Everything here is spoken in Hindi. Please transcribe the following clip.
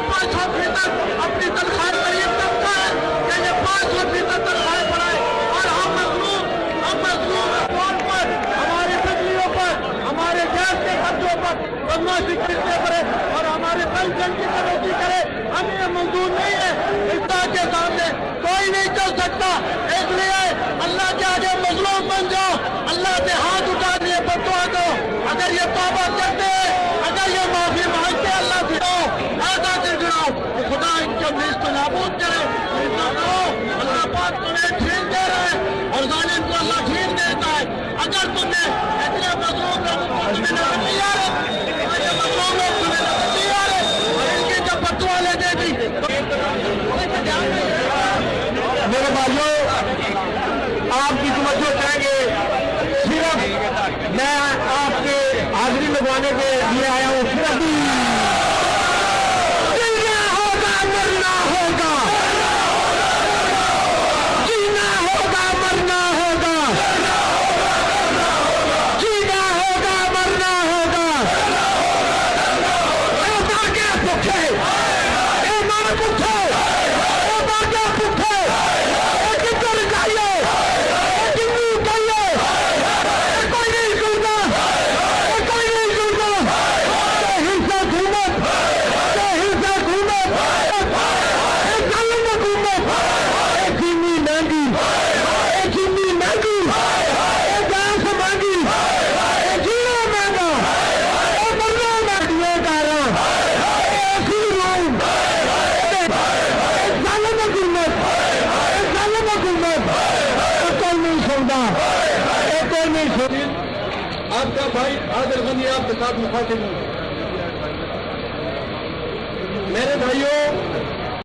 500% अपनी तनख्वाह करीब तबका है कि ये 500% तनख्वाह बढ़ाए और हम मजलूम तौर पर हमारी बिजलियों पर, हमारे गैस के खर्चों पर बदमाशी करते करे और हमारे पेंशन की कटौती करे। हमें ये मंजूर नहीं है। इफ्तार के सामने कोई नहीं चल सकता, इसलिए अल्लाह के आगे मजलूम बन जाओ, अल्लाह से हाथ उठा दिए बदुआ दो। अगर ये तौबा करते हैं, अगर ये माफी मांगते हैं अल्लाह से, ऐसा गिड़गिड़ाओ खुदा इनके बीच को नाबूद करे। अल्लाह पाक तुम्हें छीन दे रहा है और जालिम को अल्लाह छीन देता है। अगर तुमने इतने मजलूम लोगों को तुम्हें नजर नहीं आ रहे, मजलूम लोग तुम्हें नजर नहीं आ रहे और इनकी जब बदुआ ले देगी। मेरे भाइयों, आपकी तवज्जो करेंगे, सिर्फ मैं आपके हाजिरी लगवाने के लिए आया हूँ। सिर्फ जीना होगा मरना होगा, जीना होगा मरना होगा, जीना होगा मरना होगा। ए भागे भूखे, ए मार भूखे, ए भागे भूखे, ए किधर जाइए, ए किन्नू जाइए, कोई नहीं सुनता, कोई नहीं सुनता। हिंसा घूमत, हिंसा घूमत, जालिम हुकूमत, चीनी महंगी, चीनी महंगी, गैस महंगी, जीना महंगा, मरना महंगी कारा, ऐसी रूम, जालिम हुकूमत, कोई नहीं सुनता, कोई नहीं सुनता। आपका भाई आदिल गनी आपके साथ मुखातिब हूं। मेरे भाइयों,